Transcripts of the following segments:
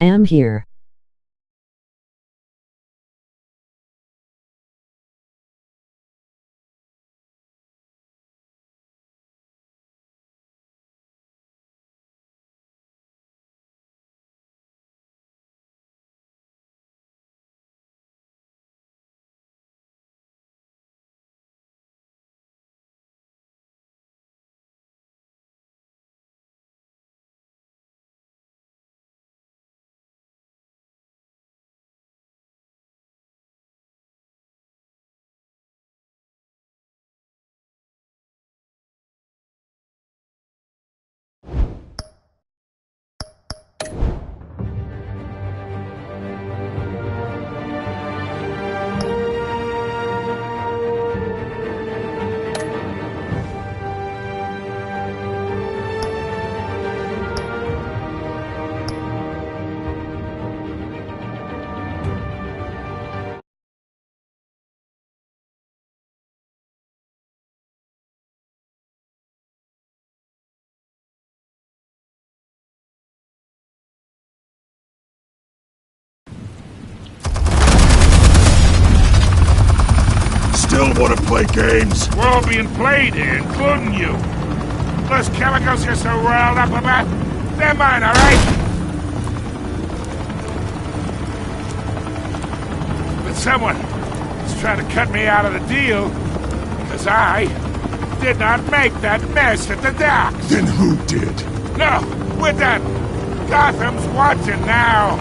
Am here. Still want to play games? We're all being played here, including you. Those chemicals you're so riled up about, they're mine, all right? But someone is trying to cut me out of the deal, because I did not make that mess at the docks. Then who did? No, we're done. Gotham's watching now.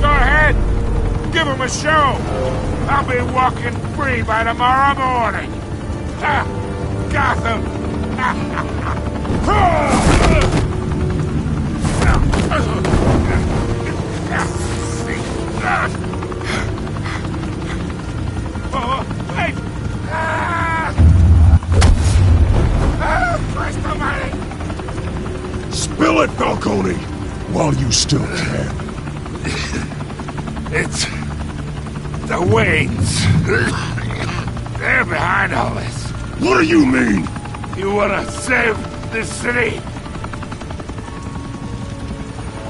Go ahead. Give him a show. I'll be walking free by tomorrow morning. Gotham. Oh, wait. Christ almighty. Spill it, Falcone, while you still can. It's the Waynes. They're behind all this. What do you mean? You want to save this city?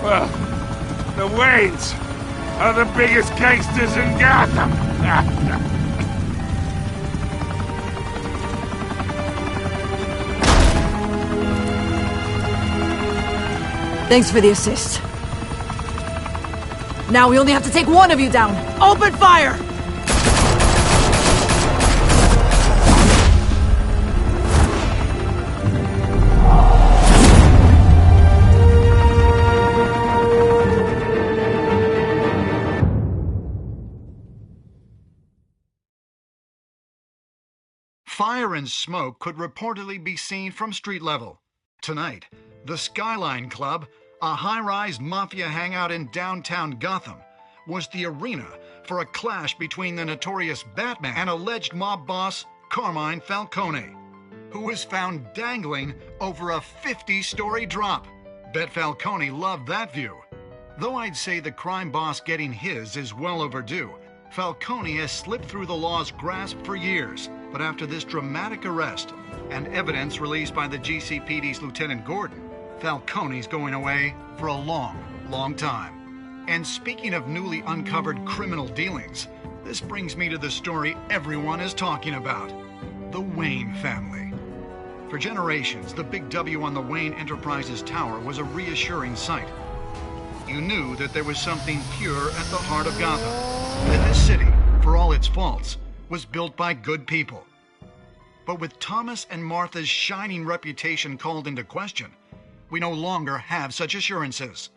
Well, the Waynes are the biggest gangsters in Gotham. Thanks for the assist. Now we only have to take one of you down. Open fire! Fire and smoke could reportedly be seen from street level. Tonight, the Skyline Club, a high-rise mafia hangout in downtown Gotham, was the arena for a clash between the notorious Batman and alleged mob boss Carmine Falcone, who was found dangling over a 50-story drop. Bet Falcone loved that view. Though I'd say the crime boss getting his is well overdue, Falcone has slipped through the law's grasp for years. But after this dramatic arrest and evidence released by the GCPD's Lieutenant Gordon, Falcone's going away for a long, long time. And speaking of newly uncovered criminal dealings, this brings me to the story everyone is talking about: the Wayne family. For generations, the big W on the Wayne Enterprises Tower was a reassuring sight. You knew that there was something pure at the heart of Gotham, that this city, for all its faults, was built by good people. But with Thomas and Martha's shining reputation called into question, we no longer have such assurances.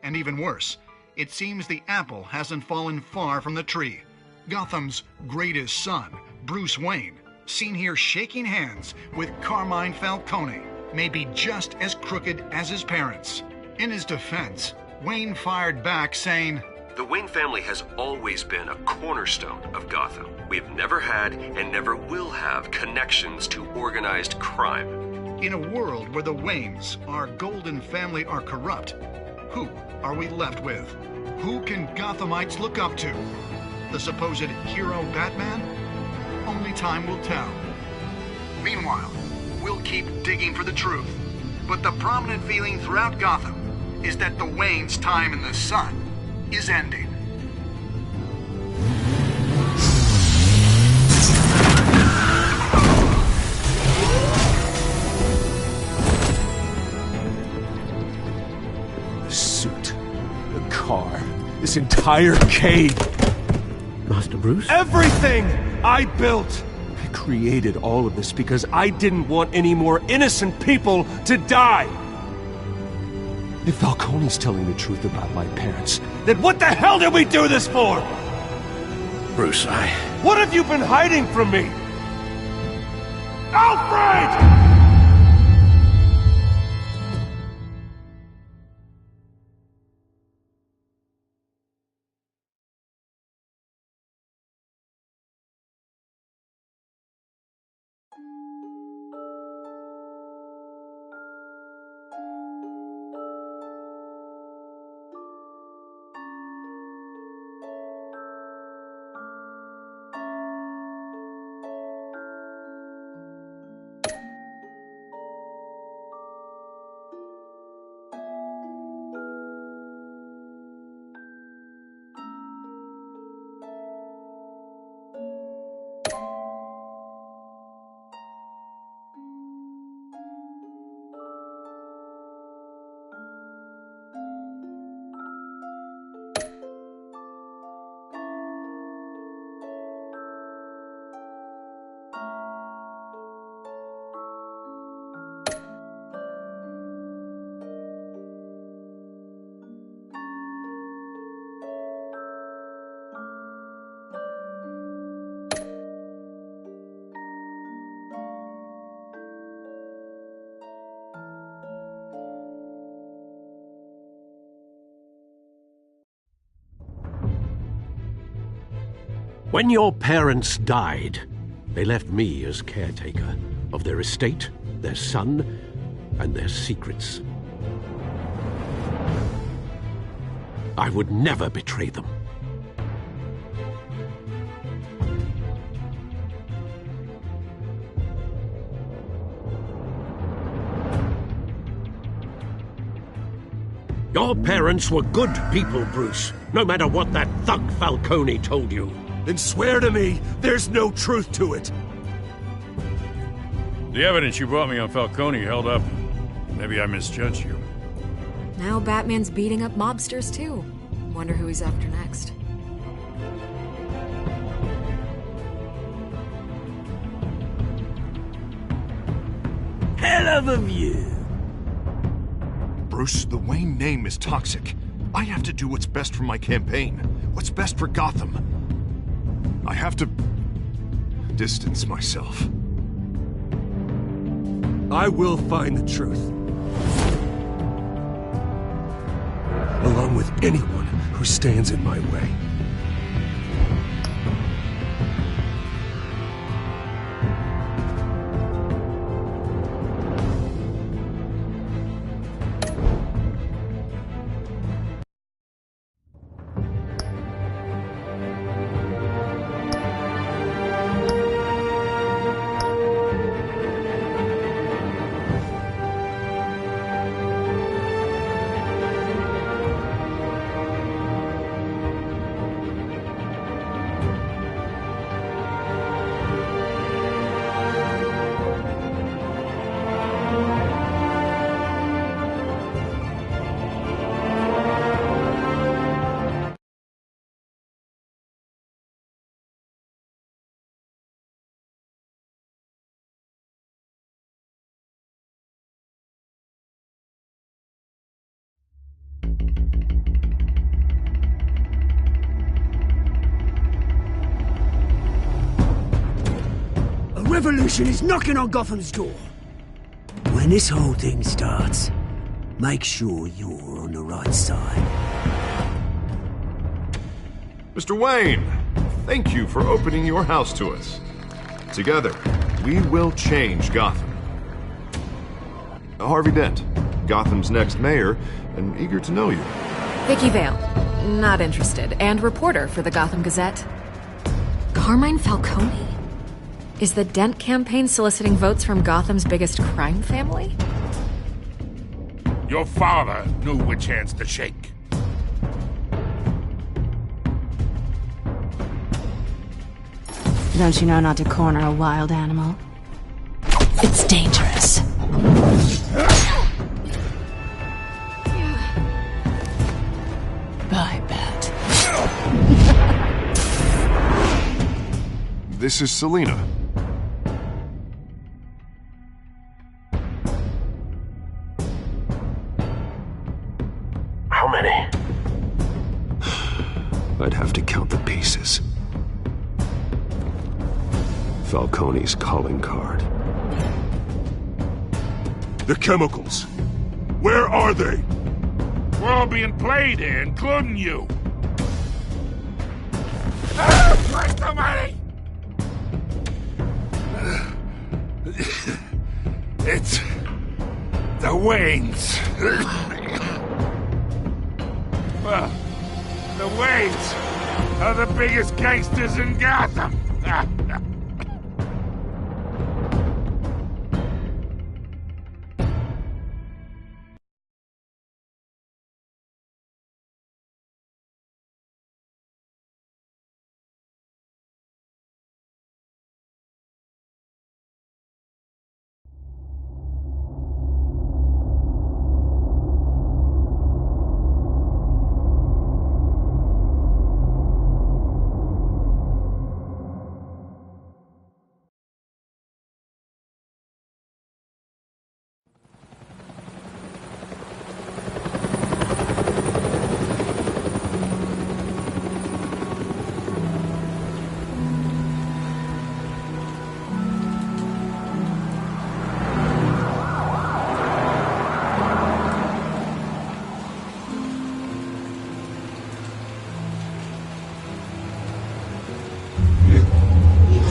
And even worse, it seems the apple hasn't fallen far from the tree. Gotham's greatest son, Bruce Wayne, seen here shaking hands with Carmine Falcone, may be just as crooked as his parents. In his defense, Wayne fired back saying, "The Wayne family has always been a cornerstone of Gotham. We have never had and never will have connections to organized crime." In a world where the Waynes, our golden family, are corrupt, who are we left with? Who can Gothamites look up to? The supposed hero Batman? Only time will tell. Meanwhile, we'll keep digging for the truth But the prominent feeling throughout Gotham is that the Wayne's time in the sun is ending. The suit, the car, this entire cave. Master Bruce? Everything I built! I created all of this because I didn't want any more innocent people to die! If Falcone's telling the truth about my parents, then what the hell did we do this for? Bruce, What have you been hiding from me? Alfred! When your parents died, they left me as caretaker of their estate, their son, and their secrets. I would never betray them. Your parents were good people, Bruce, no matter what that thug Falcone told you. Then swear to me there's no truth to it. The evidence you brought me on Falcone held up. Maybe I misjudged you. Now Batman's beating up mobsters, too. Wonder who he's after next. Hell of a view. Bruce, the Wayne name is toxic. I have to do what's best for my campaign. What's best for Gotham. I have to distance myself. I will find the truth. Along with anyone who stands in my way. Revolution is knocking on Gotham's door. When this whole thing starts, make sure you're on the right side. Mr. Wayne, thank you for opening your house to us. Together, we will change Gotham. Harvey Dent, Gotham's next mayor, and eager to know you. Vicky Vale, not interested, and reporter for the Gotham Gazette. Carmine Falcone? Is the Dent campaign soliciting votes from Gotham's biggest crime family? Your father knew which hands to shake. Don't you know not to corner a wild animal? It's dangerous. I bet. This is Selena. How many? I'd have to count the pieces. Falcone's calling card. The chemicals. Where are they? We're all being played here, including you. Christ almighty! It's the Waynes. Well, the Waynes are the biggest gangsters in Gotham.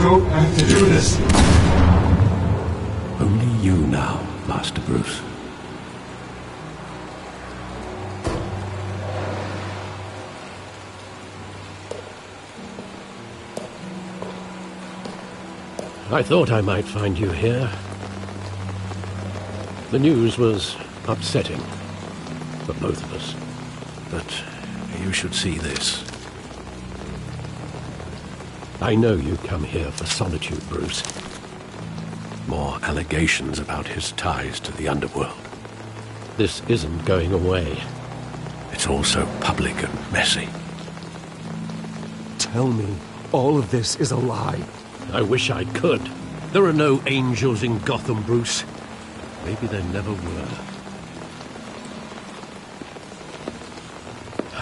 Don't have to do this. Only you now, Master Bruce. I thought I might find you here. The news was upsetting for both of us. But you should see this. I know you come here for solitude, Bruce. More allegations about his ties to the underworld. This isn't going away. It's all so public and messy. Tell me all of this is a lie. I wish I could. There are no angels in Gotham, Bruce. Maybe there never were.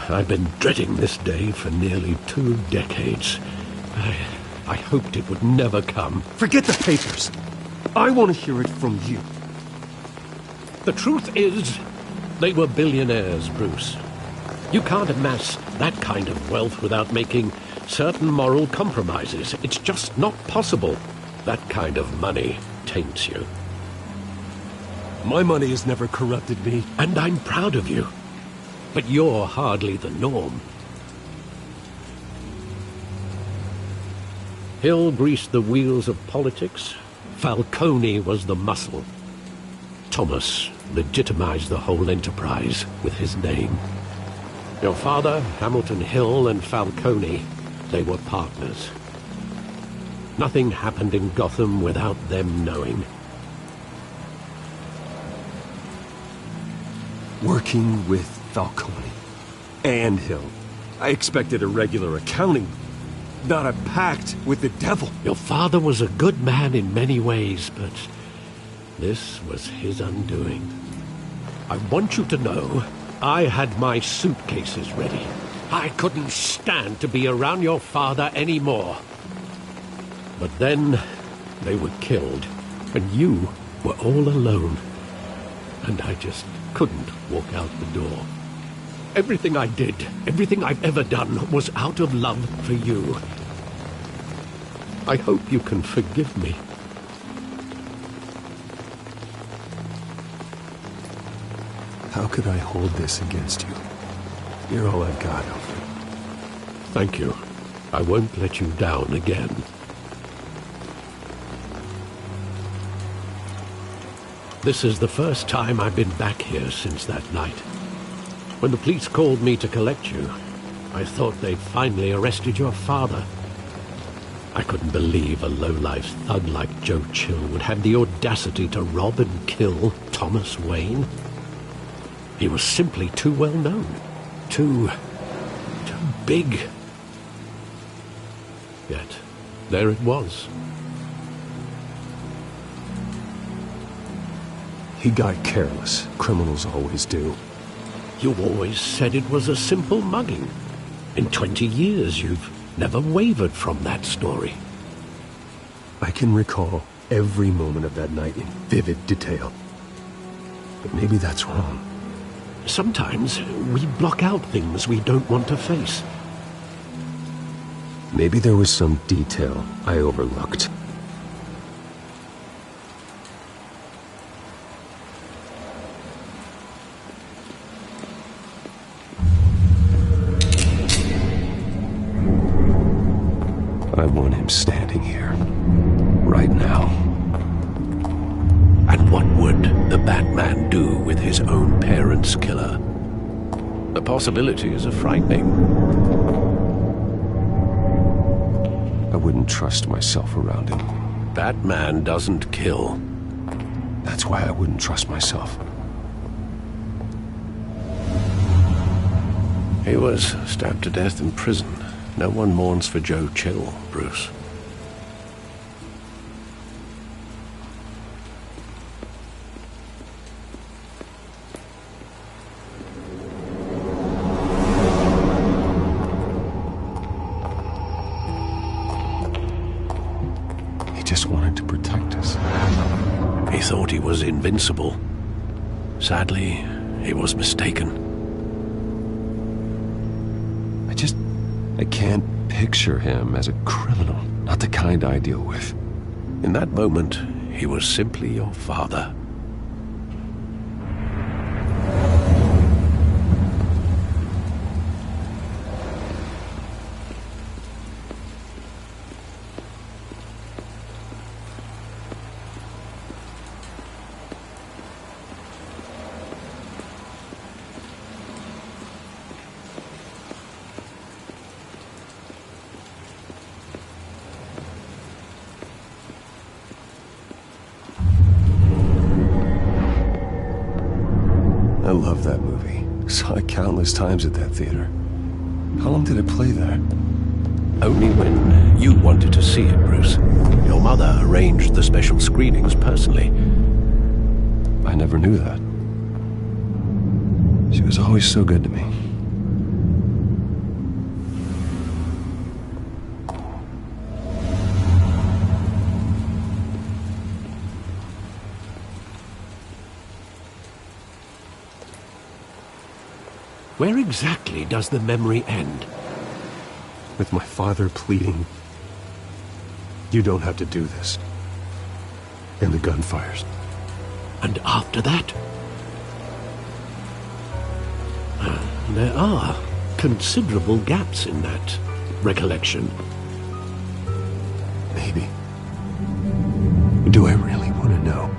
I've been dreading this day for nearly 2 decades. I hoped it would never come. Forget the papers. I want to hear it from you. The truth is, they were billionaires, Bruce. You can't amass that kind of wealth without making certain moral compromises. It's just not possible. That kind of money taints you. My money has never corrupted me. And I'm proud of you. But you're hardly the norm. Hill greased the wheels of politics. Falcone was the muscle. Thomas legitimized the whole enterprise with his name. Your father, Hamilton Hill, and Falcone, they were partners. Nothing happened in Gotham without them knowing. Working with Falcone and Hill. I expected a regular accounting, not a pact with the devil. Your father was a good man in many ways, but this was his undoing. I want you to know, I had my suitcases ready. I couldn't stand to be around your father anymore. But then they were killed, and you were all alone. And I just couldn't walk out the door. Everything I did, everything I've ever done, was out of love for you. I hope you can forgive me. How could I hold this against you? You're all I've got, Alfred. Thank you. I won't let you down again. This is the first time I've been back here since that night. When the police called me to collect you, I thought they'd finally arrested your father. I couldn't believe a low-life thug like Joe Chill would have the audacity to rob and kill Thomas Wayne. He was simply too well known. Too big. Yet, there it was. He got careless. Criminals always do. You always said it was a simple mugging. In 20 years, you've never wavered from that story. I can recall every moment of that night in vivid detail. But maybe that's wrong. Sometimes we block out things we don't want to face. Maybe there was some detail I overlooked. I want him standing here, right now. And what would the Batman do with his own parents' killer? The possibilities are frightening. I wouldn't trust myself around him. Batman doesn't kill. That's why I wouldn't trust myself. He was stabbed to death in prison. No one mourns for Joe Chill, Bruce. He just wanted to protect us. He thought he was invincible. Sadly, he was mistaken. I can't picture him as a criminal, not the kind I deal with. In that moment, he was simply your father. I love that movie. Saw it countless times at that theater. How long did it play there? Only when you wanted to see it, Bruce. Your mother arranged the special screenings personally. I never knew that. She was always so good to me. Where exactly does the memory end? With my father pleading, "You don't have to do this." And the gun fires. And after that? There are considerable gaps in that recollection. Maybe. Do I really want to know?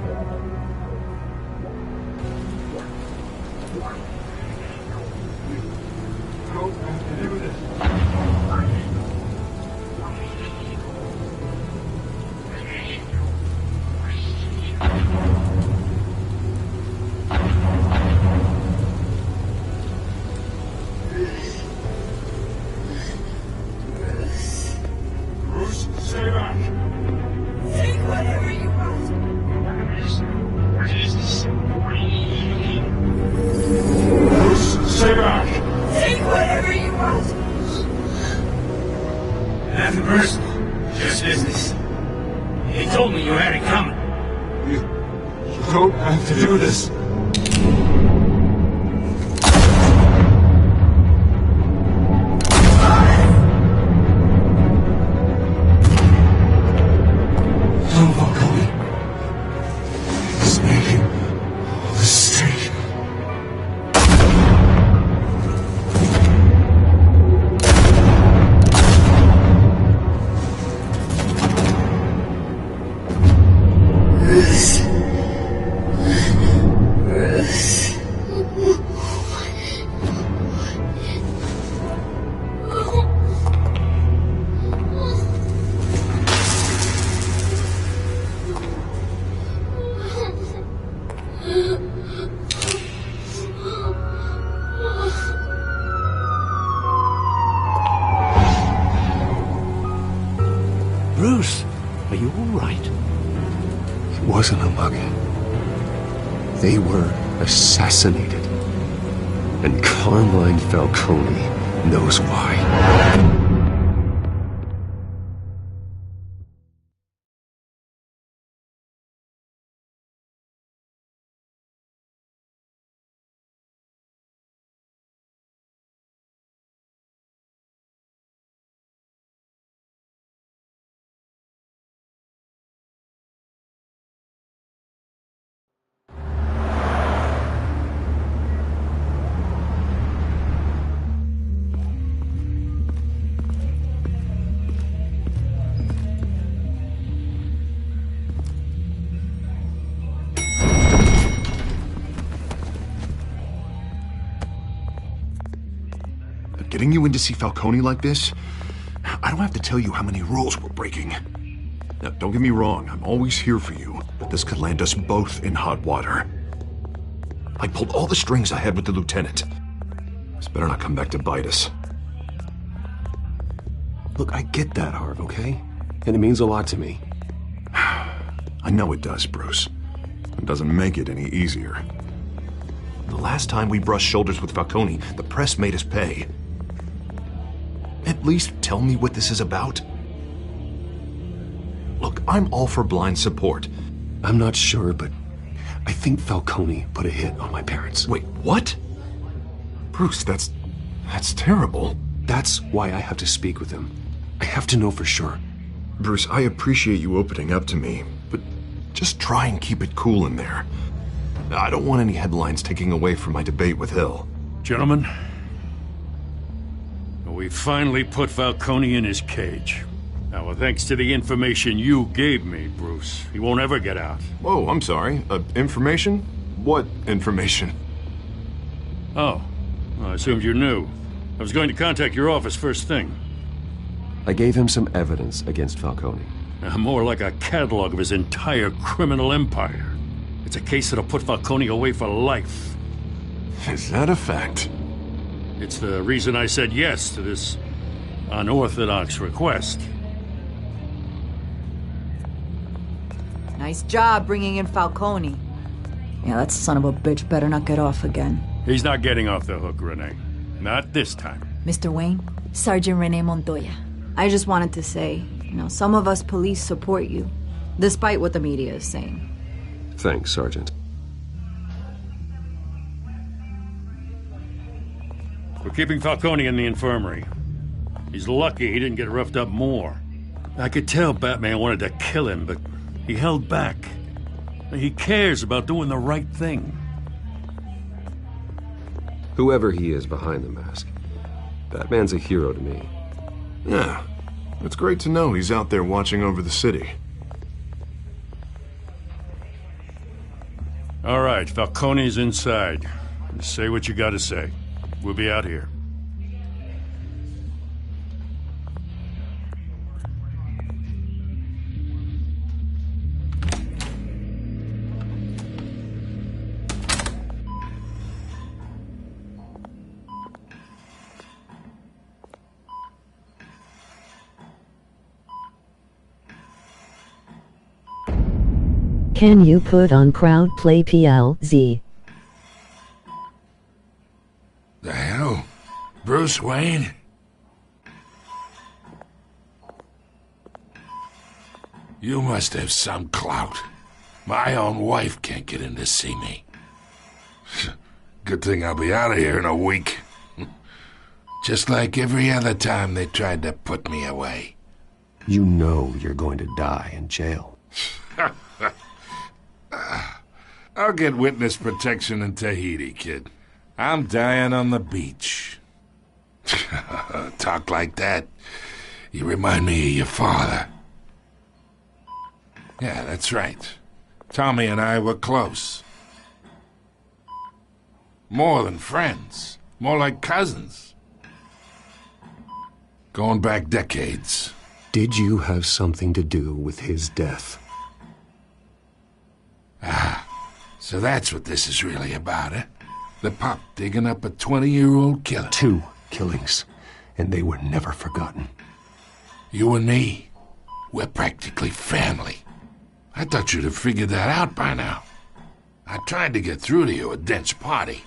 Nothing personal, just business. He told me you had it coming. You don't have to do this. Don't walk away. He's making a mistake. Are you all right? It wasn't a mugging. They were assassinated. And Carmine Falcone knows why. Getting you in to see Falcone like this? I don't have to tell you how many rules we're breaking. Now, don't get me wrong, I'm always here for you, but this could land us both in hot water. I pulled all the strings I had with the lieutenant. This better not come back to bite us. Look, I get that, Harv, okay? And it means a lot to me. I know it does, Bruce. It doesn't make it any easier. The last time we brushed shoulders with Falcone, the press made us pay. At least tell me what this is about. Look, I'm all for blind support. I'm not sure, but I think Falcone put a hit on my parents. Wait, what? Bruce, that's terrible. That's why I have to speak with him. I have to know for sure. Bruce, I appreciate you opening up to me, but just try and keep it cool in there. I don't want any headlines taking away from my debate with Hill. Gentlemen, we finally put Falcone in his cage. Now, thanks to the information you gave me, Bruce, he won't ever get out. Whoa, I'm sorry. Information? What information? Oh, well, I assumed you knew. I was going to contact your office first thing. I gave him some evidence against Falcone. More like a catalog of his entire criminal empire. It's a case that'll put Falcone away for life. Is that a fact? It's the reason I said yes to this unorthodox request. Nice job bringing in Falcone. Yeah, that son of a bitch better not get off again. He's not getting off the hook, Renee. Not this time. Mr. Wayne, Sergeant Renee Montoya. I just wanted to say, some of us police support you, despite what the media is saying. Thanks, Sergeant. We're keeping Falcone in the infirmary. He's lucky he didn't get roughed up more. I could tell Batman wanted to kill him, but he held back. He cares about doing the right thing. Whoever he is behind the mask, Batman's a hero to me. Yeah, it's great to know he's out there watching over the city. All right, Falcone's inside. Say what you gotta say. We'll be out here. Can you put on Crowd Play PLZ? The hell? Bruce Wayne? You must have some clout. My own wife can't get in to see me. Good thing I'll be out of here in a week. Just like every other time they tried to put me away. You know you're going to die in jail. I'll get witness protection in Tahiti, kid. I'm dying on the beach. Talk like that. You remind me of your father. Yeah, that's right. Tommy and I were close. More than friends. More like cousins. Going back decades. Did you have something to do with his death? So that's what this is really about, eh? The pop digging up a 20-year-old killer. 2 killings, and they were never forgotten. You and me, We're practically family. I thought you'd have figured that out by now. I tried to get through to you at Dent's party.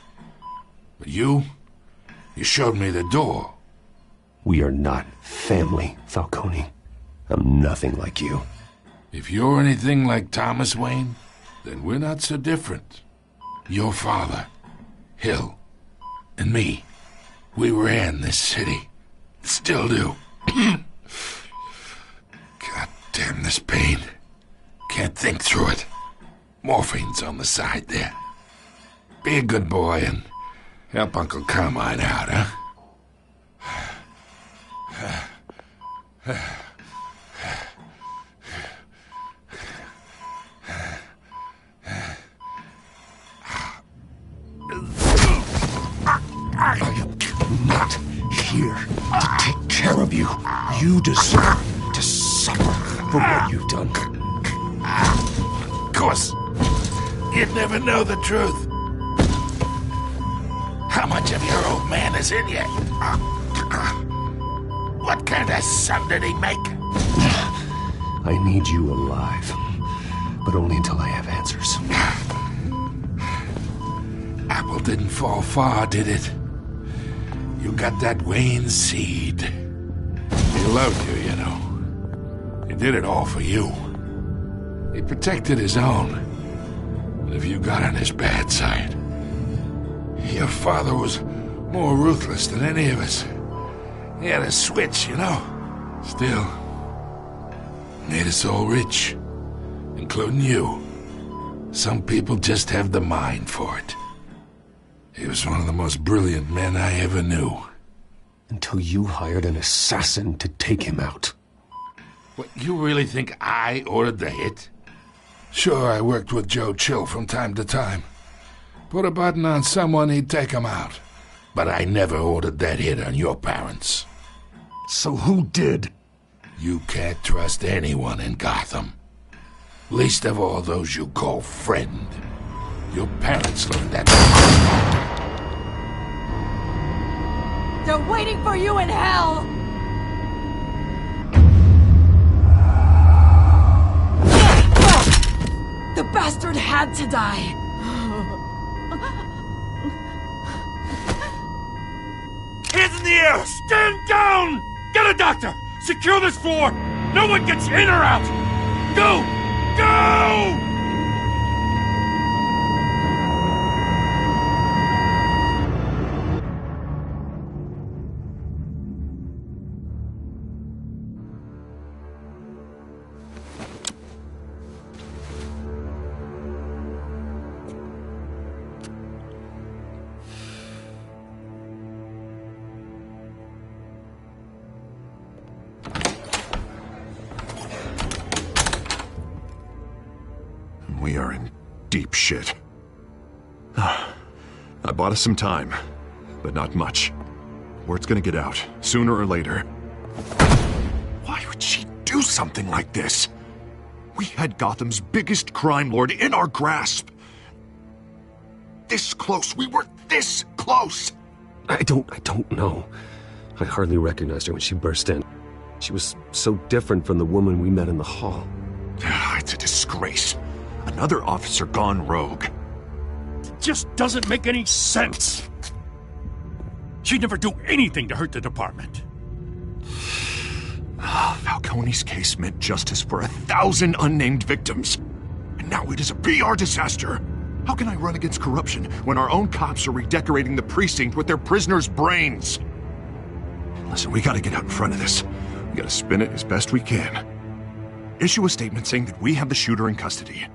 But you showed me the door. We are not family, Falcone. I'm nothing like you. If you're anything like Thomas Wayne, then we're not so different. Your father, Hill, and me, we ran this city. Still do. God damn this pain. Can't think through it. Morphine's on the side there. Be a good boy and help Uncle Carmine out, huh? I am not here to take care of you. You deserve to suffer for what you've done. Of course, you'd never know the truth. How much of your old man is in you? What kind of son did he make? I need you alive, but only until I have answers. Apple didn't fall far, did it? You got that Wayne seed. He loved you, you know. He did it all for you. He protected his own. But if you got on his bad side, your father was more ruthless than any of us. He had a switch, you know. Still, made us all rich, including you. Some people just have the mind for it. He was one of the most brilliant men I ever knew. Until you hired an assassin to take him out. What, you really think I ordered the hit? Sure, I worked with Joe Chill from time to time. Put a button on someone, he'd take him out. But I never ordered that hit on your parents. So who did? You can't trust anyone in Gotham. Least of all those you call friend. Your parents learned that. They're waiting for you in hell! The bastard had to die. Hands in the air! Stand down! Get a doctor! Secure this floor! No one gets in or out! Go! Go! We are in deep shit. I bought us some time, but not much. Word's gonna get out, sooner or later. Why would she do something like this? We had Gotham's biggest crime lord in our grasp. This close, we were this close! I don't know. I hardly recognized her when she burst in. She was so different from the woman we met in the hall. It's a disgrace. Another officer gone rogue. It just doesn't make any sense. She'd never do anything to hurt the department. Falcone's case meant justice for 1,000 unnamed victims. And now it is a PR disaster. How can I run against corruption when our own cops are redecorating the precinct with their prisoners' brains? Listen, we gotta get out in front of this. We gotta spin it as best we can. Issue a statement saying that we have the shooter in custody.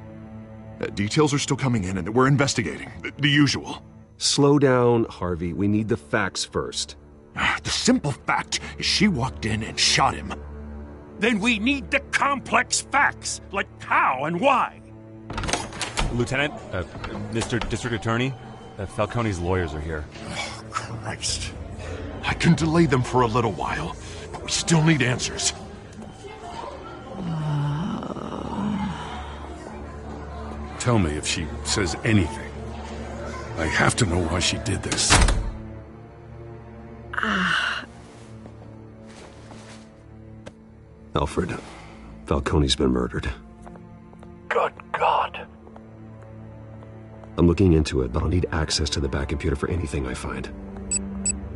Details are still coming in and that we're investigating. The usual. Slow down, Harvey. We need the facts first. The simple fact is she walked in and shot him. Then we need the complex facts, like how and why. Lieutenant, Mr. District Attorney, Falcone's lawyers are here. Oh, Christ. I can delay them for a little while, but we still need answers. Tell me if she says anything. I have to know why she did this. Alfred, Falcone's been murdered. Good God. I'm looking into it, but I'll need access to the back computer for anything I find.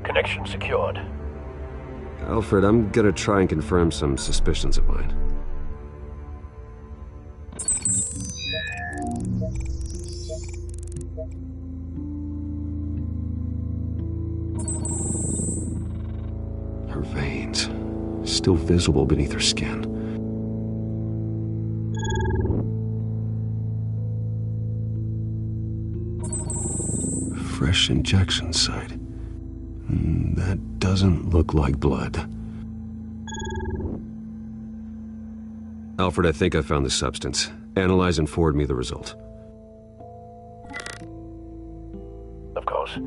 Connection secured. Alfred, I'm gonna try and confirm some suspicions of mine. Her veins, still visible beneath her skin. Fresh injection site. That doesn't look like blood. Alfred, I think I found the substance. Analyze and forward me the result. Of course.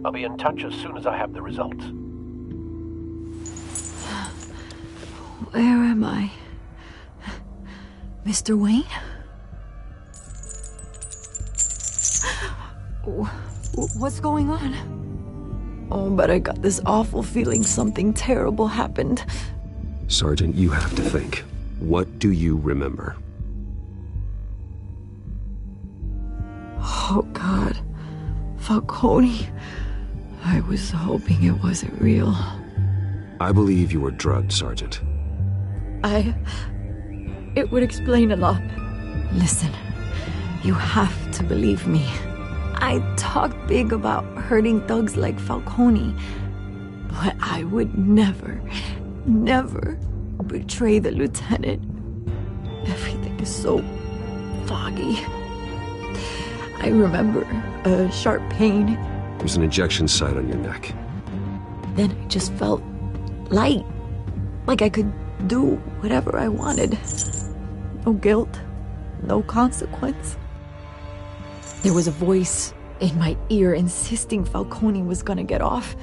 I'll be in touch as soon as I have the results. Where am I? Mr. Wayne? What's going on? Oh, but I got this awful feeling something terrible happened. Sergeant, you have to think. What do you remember? Oh, God. Falcone. I was hoping it wasn't real. I believe you were drugged, Sergeant. It would explain a lot. Listen, you have to believe me. I talk big about hurting thugs like Falcone, but I would never betray the lieutenant. Everything is so foggy. I remember a sharp pain. There's an injection site on your neck. Then I just felt light, like I could do whatever I wanted. No guilt, no consequence. There was a voice in my ear insisting Falcone was gonna get off.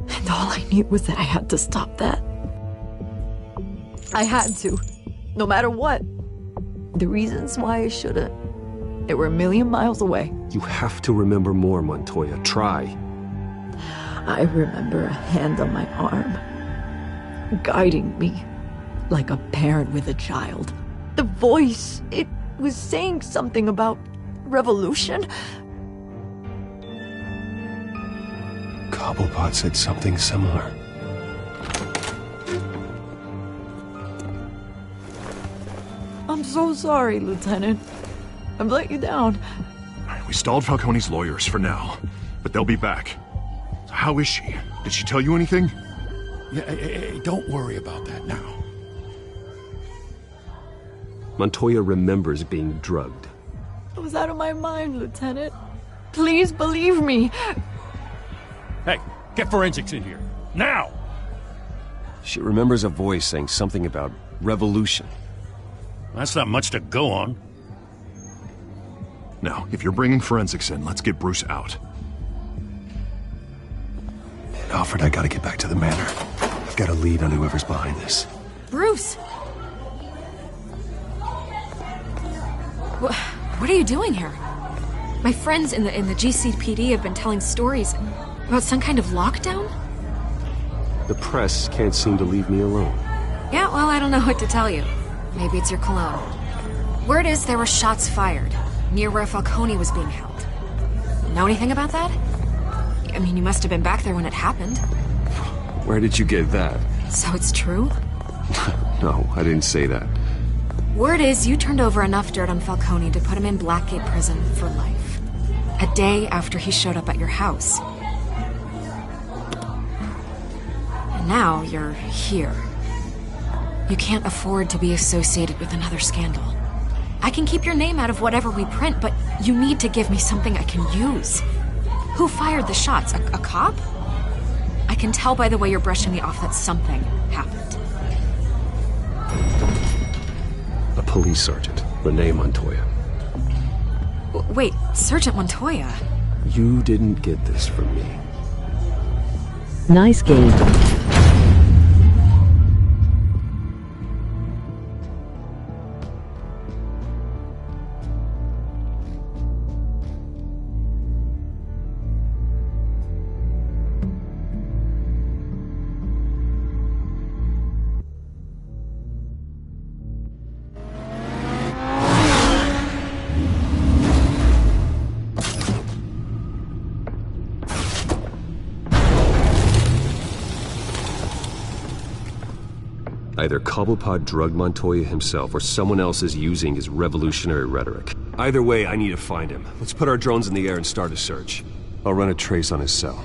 And all I knew was that I had to stop that. I had to, no matter what. The reasons why I shouldn't, they were a million miles away. You have to remember more, Montoya. Try. I remember a hand on my arm, guiding me like a parent with a child. The voice, it was saying something about revolution. Cobblepot said something similar. I'm so sorry, Lieutenant. I've let you down. We stalled Falcone's lawyers for now, but they'll be back. How is she? Did she tell you anything? Yeah, hey, don't worry about that now. Montoya remembers being drugged. I was out of my mind, Lieutenant. Please believe me. Hey, get forensics in here. Now! She remembers a voice saying something about revolution. That's not much to go on. Now, if you're bringing forensics in, let's get Bruce out. Alfred, I gotta get back to the manor. I've got a lead on whoever's behind this. Bruce! What are you doing here? My friends in the GCPD have been telling stories about some kind of lockdown? The press can't seem to leave me alone. Yeah, well, I don't know what to tell you. Maybe it's your cologne. Word is there were shots fired near where Falcone was being held. Know anything about that? I mean, you must have been back there when it happened. Where did you get that? So it's true? No, I didn't say that. Word is you turned over enough dirt on Falcone to put him in Blackgate Prison for life. A day after he showed up at your house. And now you're here. You can't afford to be associated with another scandal. I can keep your name out of whatever we print, but you need to give me something I can use. Who fired the shots? A cop? I can tell by the way you're brushing me off that something happened. A police sergeant, Renee Montoya. Wait, Sergeant Montoya? You didn't get this from me. Nice game. Either Cobblepot drugged Montoya himself, or someone else is using his revolutionary rhetoric. Either way, I need to find him. Let's put our drones in the air and start a search. I'll run a trace on his cell.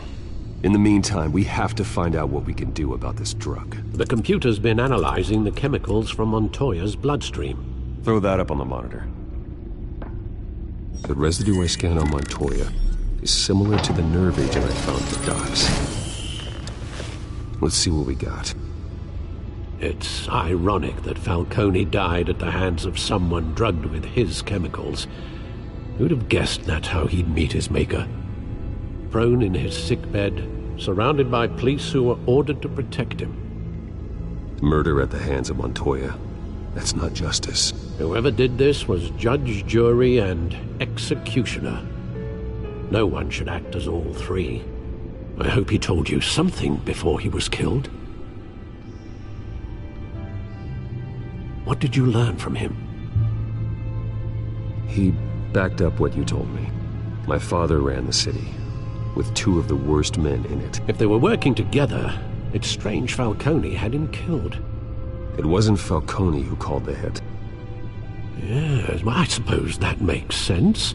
In the meantime, we have to find out what we can do about this drug. The computer's been analyzing the chemicals from Montoya's bloodstream. Throw that up on the monitor. The residue I scanned on Montoya is similar to the nerve agent I found at the docks. Let's see what we got. It's ironic that Falcone died at the hands of someone drugged with his chemicals. Who'd have guessed that's how he'd meet his maker? Prone in his sickbed, surrounded by police who were ordered to protect him. Murder at the hands of Montoya. That's not justice. Whoever did this was judge, jury, and executioner. No one should act as all three. I hope he told you something before he was killed. What did you learn from him? He backed up what you told me. My father ran the city, with 2 of the worst men in it. If they were working together, it's strange Falcone had him killed. It wasn't Falcone who called the hit. Yes, well, I suppose that makes sense.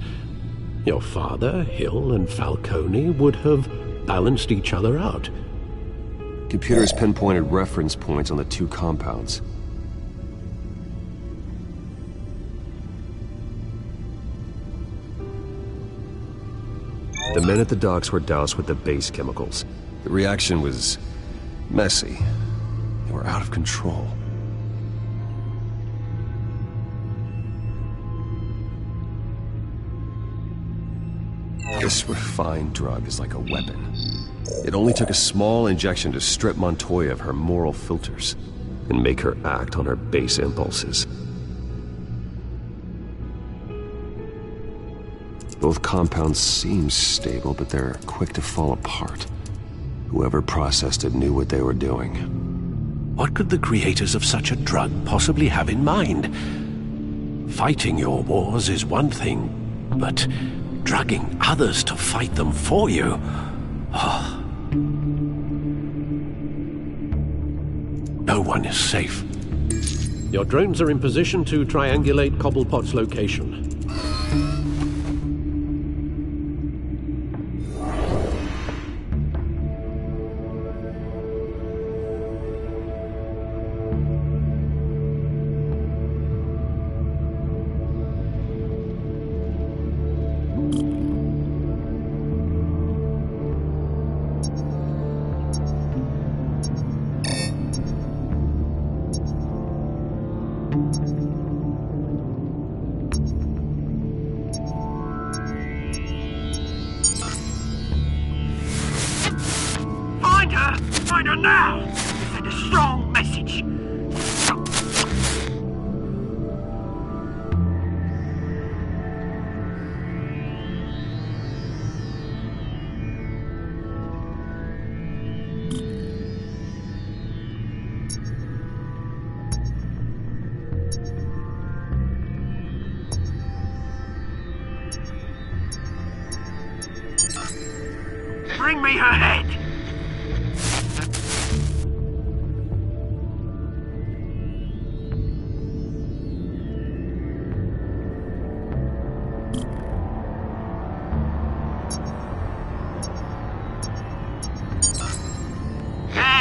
Your father, Hill, and Falcone would have balanced each other out. Computers pinpointed reference points on the 2 compounds. The men at the docks were doused with the base chemicals. The reaction was messy. They were out of control. This refined drug is like a weapon. It only took a small injection to strip Montoya of her moral filters and make her act on her base impulses. Both compounds seem stable, but they're quick to fall apart. Whoever processed it knew what they were doing. What could the creators of such a drug possibly have in mind? Fighting your wars is one thing, but drugging others to fight them for you? Oh. No one is safe. Your drones are in position to triangulate Cobblepot's location. Find her now! Send a strong message. Bring me her head!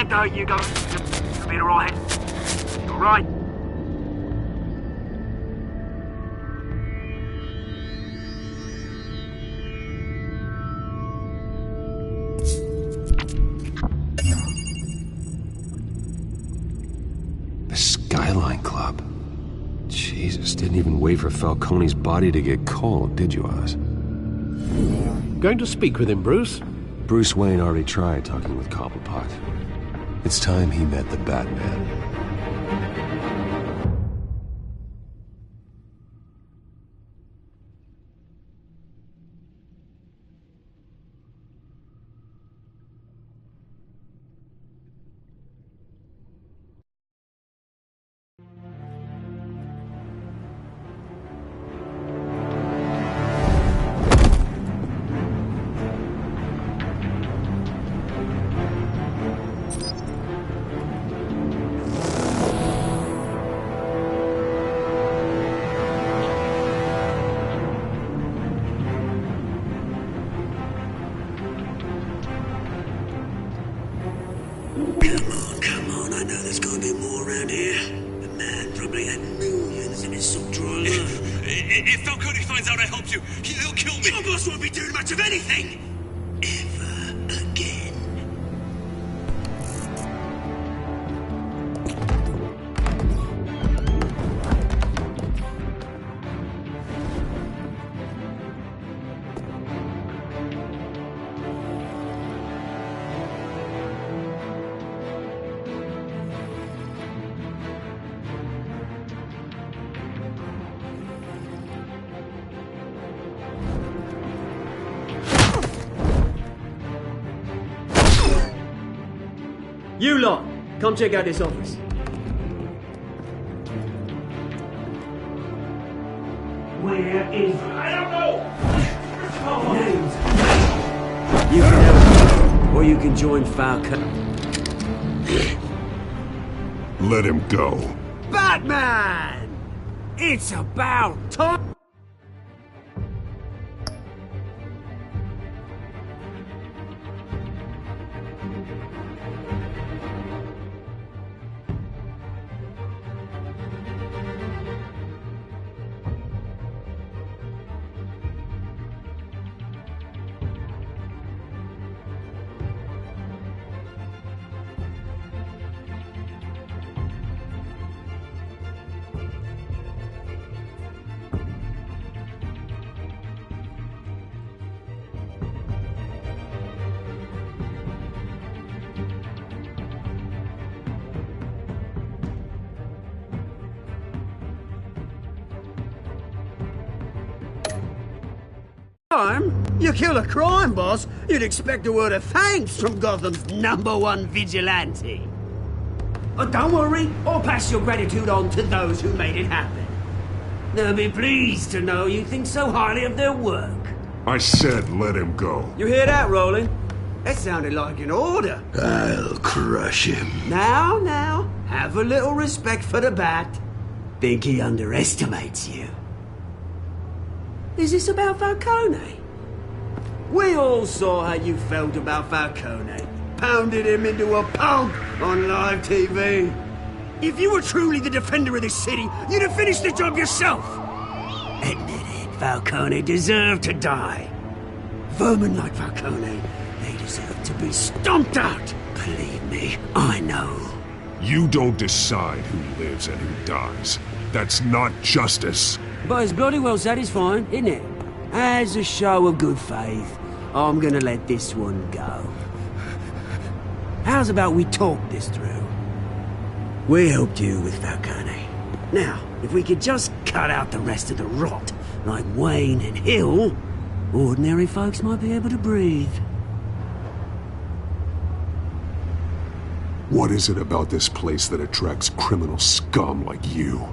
There you go. You'll be alright. You alright? The Skyline Club. Jesus, didn't even wait for Falcone's body to get cold, did you, Oz? Going to speak with him, Bruce? Bruce Wayne already tried talking with Cobblepot. It's time he met the Batman. If Falcone finds out I helped you, he'll kill me. Your boss won't be doing much of anything. Ever again. You lot, come check out this office. Where is... I don't know! Names. You can help, or you can join Falcone. Let him go. Batman! It's about time! You kill a crime boss, you'd expect a word of thanks from Gotham's #1 vigilante. Oh, don't worry, I'll pass your gratitude on to those who made it happen. They'll be pleased to know you think so highly of their work. I said let him go. You hear that, Roland? That sounded like an order. I'll crush him. Now, have a little respect for the Bat. Think he underestimates you. Is this about Falcone? We all saw how you felt about Falcone. Pounded him into a pulp on live TV. If you were truly the defender of this city, you'd have finished the job yourself. Admit it, Falcone deserved to die. Vermin like Falcone, they deserve to be stomped out. Believe me, I know. You don't decide who lives and who dies. That's not justice. But it's bloody well satisfying, isn't it? As a show of good faith, I'm gonna let this one go. How's about we talk this through? We helped you with Falcone. Now, if we could just cut out the rest of the rot, like Wayne and Hill, ordinary folks might be able to breathe. What is it about this place that attracts criminal scum like you?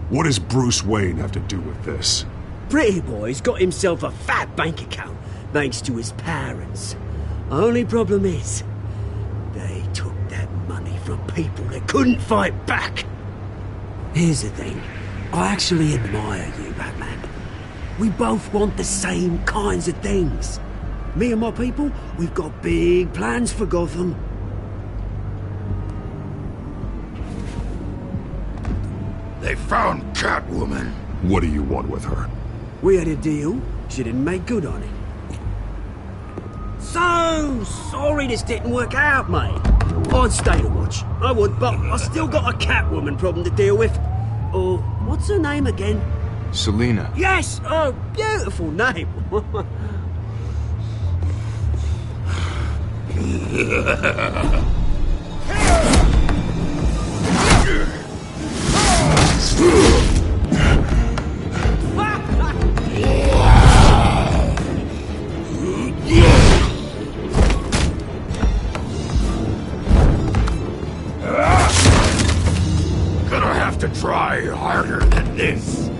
What does Bruce Wayne have to do with this? Pretty Boy's got himself a fat bank account, thanks to his parents. Only problem is, they took that money from people that couldn't fight back. Here's the thing, I actually admire you, Batman. We both want the same kinds of things. Me and my people, we've got big plans for Gotham. They found Catwoman. What do you want with her? We had a deal. She didn't make good on it. So sorry this didn't work out, mate. I'd stay to watch. I would, but I still got a Catwoman problem to deal with. Or, what's her name again? Selina. Yes! Oh, beautiful name. Gonna have to try harder than this.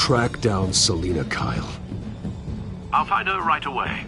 track down Selina Kyle. I'll find her right away.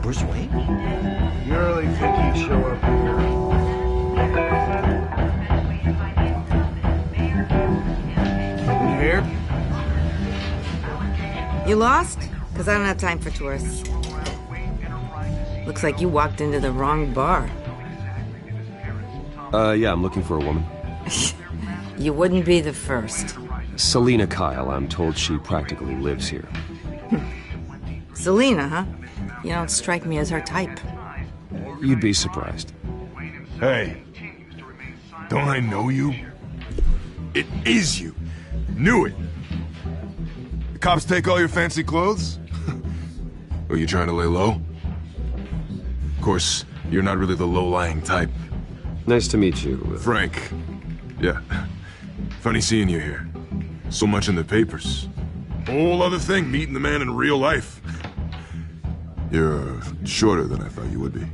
Bruce Wayne? You really think he'd show up here? In here? You lost? Because I don't have time for tourists. Looks like you walked into the wrong bar. Yeah, I'm looking for a woman. You wouldn't be the first. Selina Kyle, I'm told she practically lives here. Selina, huh? You don't strike me as her type. You'd be surprised. Hey, don't I know you? It is you. Knew it. The cops take all your fancy clothes? Are you trying to lay low? Of course, you're not really the low-lying type. Nice to meet you. Frank. Yeah. Funny seeing you here. So much in the papers. Whole other thing, meeting the man in real life. You're shorter than I thought you would be.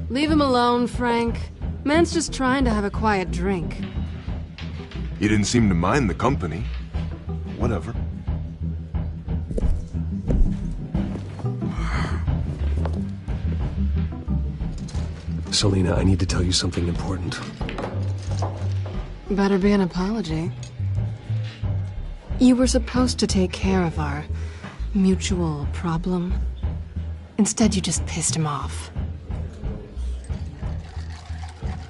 Leave him alone, Frank. Man's just trying to have a quiet drink. You didn't seem to mind the company. Whatever. Selina, I need to tell you something important. Better be an apology. You were supposed to take care of our mutual problem. Instead, you just pissed him off.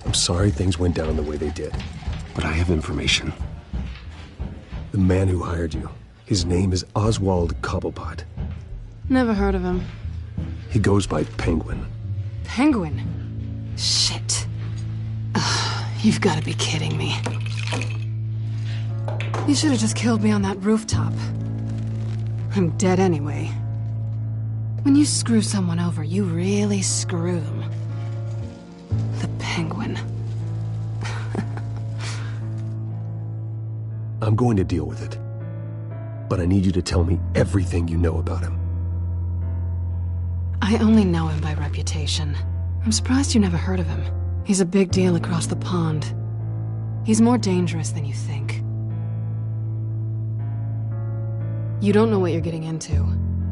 I'm sorry things went down the way they did, but I have information. The man who hired you, his name is Oswald Cobblepot. Never heard of him. He goes by Penguin. Penguin? Shit. Ugh, you've got to be kidding me. You should have just killed me on that rooftop. I'm dead anyway. When you screw someone over, you really screw them. The Penguin. I'm going to deal with it. But I need you to tell me everything you know about him. I only know him by reputation. I'm surprised you never heard of him. He's a big deal across the pond. He's more dangerous than you think. You don't know what you're getting into.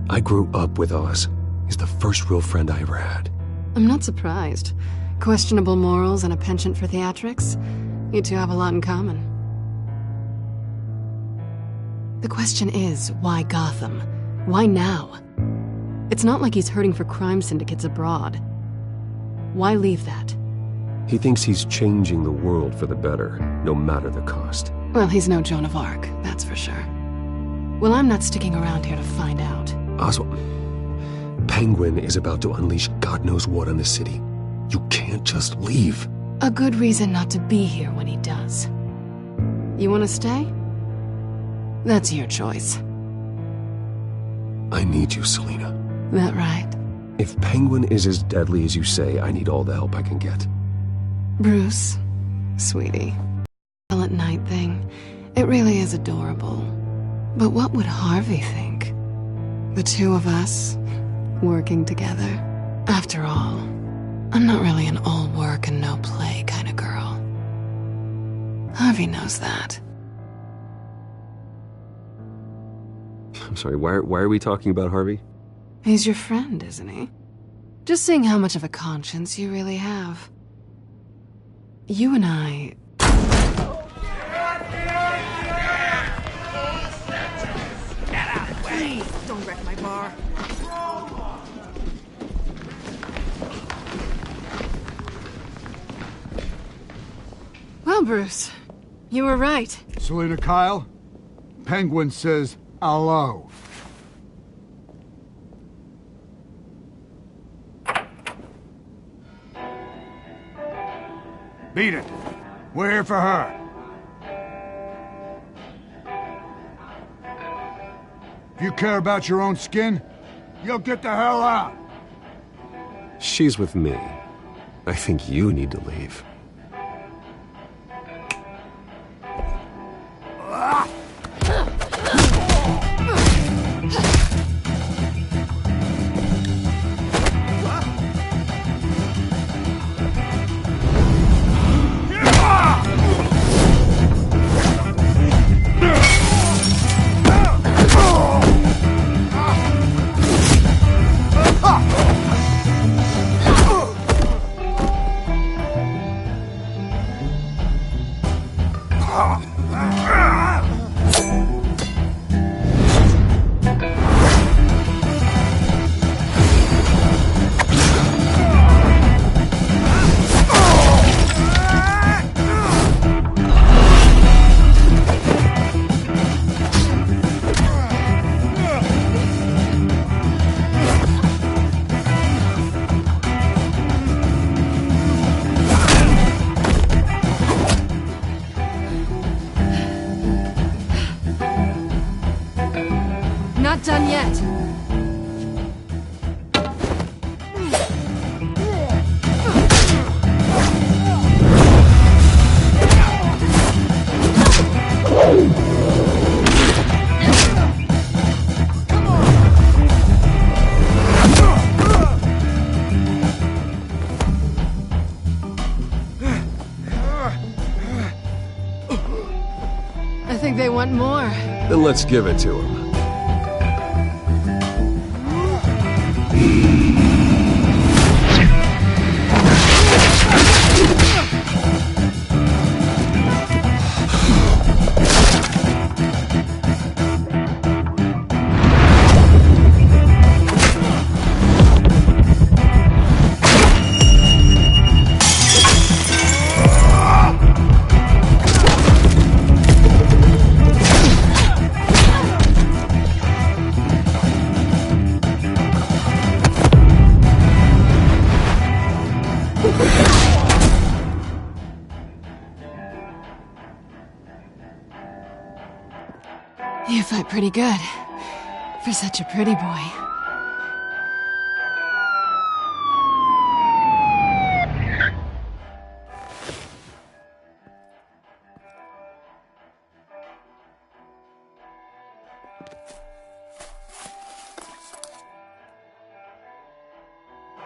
I grew up with Oz. He's the first real friend I ever had. I'm not surprised. Questionable morals and a penchant for theatrics. You two have a lot in common. The question is, why Gotham? Why now? It's not like he's hurting for crime syndicates abroad. Why leave that? He thinks he's changing the world for the better, no matter the cost. Well, he's no Joan of Arc, that's for sure. Well, I'm not sticking around here to find out. Oswald, Penguin is about to unleash God knows what on the city. You can't just leave. A good reason not to be here when he does. You want to stay? That's your choice. I need you, Selina. That right? If Penguin is as deadly as you say, I need all the help I can get. Bruce, sweetie. At night thing, it really is adorable. But what would Harvey think? The two of us, working together. After all, I'm not really an all work and no play kind of girl. Harvey knows that. I'm sorry, why are we talking about Harvey? He's your friend, isn't he? Just seeing how much of a conscience you really have. You and I... Please, don't wreck my bar. Well, Bruce, you were right. Selina Kyle, Penguin says hello. Beat it. We're here for her. If you care about your own skin, you'll get the hell out. She's with me. I think you need to leave. yet. I think they want more. Then let's give it to him. You fight pretty good. For such a pretty boy.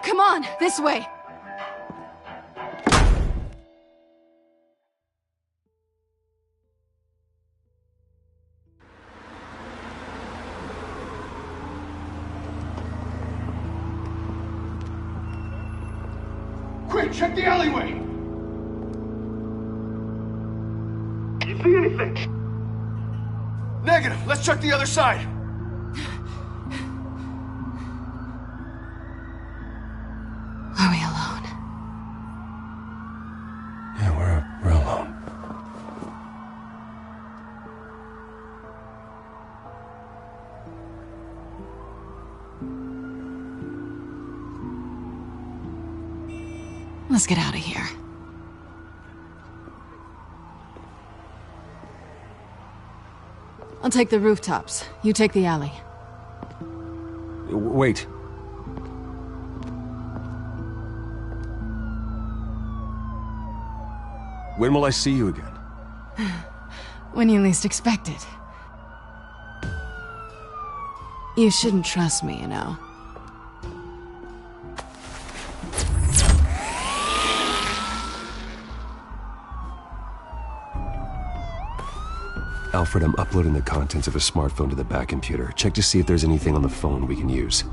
Come on, this way! Quick, check the alleyway! You see anything? Negative. Let's check the other side. Are we alone? Yeah, we're alone. Let's get out of here. I'll take the rooftops. You take the alley. Wait. When will I see you again? When you least expect it. You shouldn't trust me, you know. Alfred, I'm uploading the contents of a smartphone to the back computer. Check to see if there's anything on the phone we can use.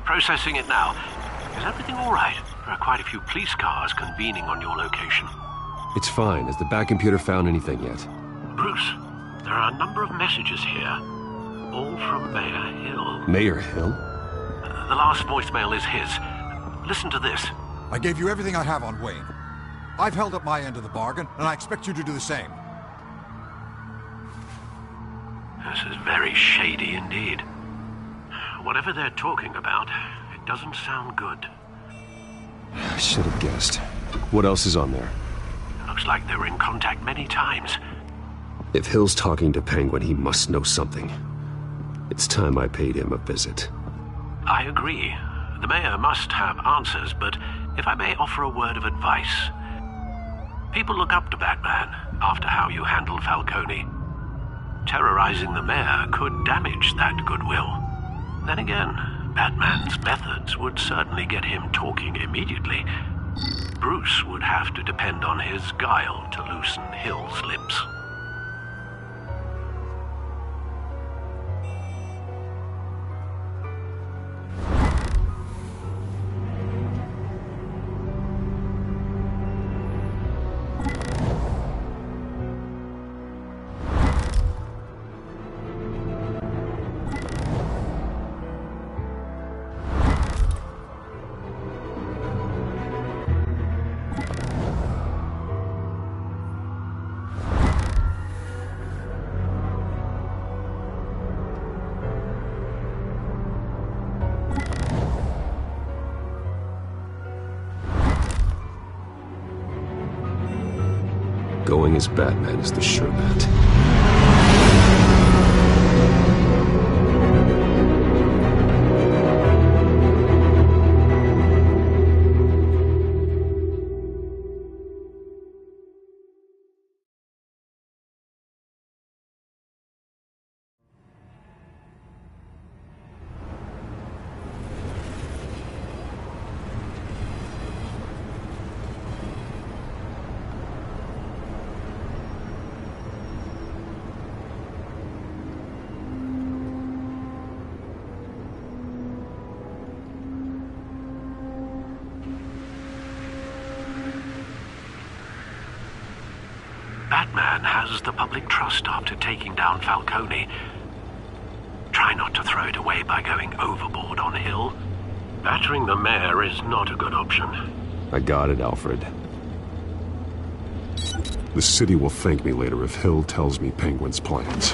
Processing it now. Is everything all right? There are quite a few police cars convening on your location. It's fine. Has the back computer found anything yet? Bruce, there are a number of messages here. All from Mayor Hill. Mayor Hill? The last voicemail is his. Listen to this. I gave you everything I have on Wayne. I've held up my end of the bargain, and I expect you to do the same. This is very shady indeed. Whatever they're talking about, it doesn't sound good. I should have guessed. What else is on there? Looks like they were in contact many times. If Hill's talking to Penguin, he must know something. It's time I paid him a visit. I agree. The mayor must have answers, but if I may offer a word of advice. People look up to Batman after how you handled Falcone. Terrorizing the mayor could damage that goodwill. Then again, Batman's methods would certainly get him talking immediately. Bruce would have to depend on his guile to loosen Hill's lips. guess Batman is the sure bet. Batman has the public trust after taking down Falcone. Try not to throw it away by going overboard on Hill. Battering the mayor is not a good option. I got it, Alfred. The city will thank me later if Hill tells me Penguin's plans.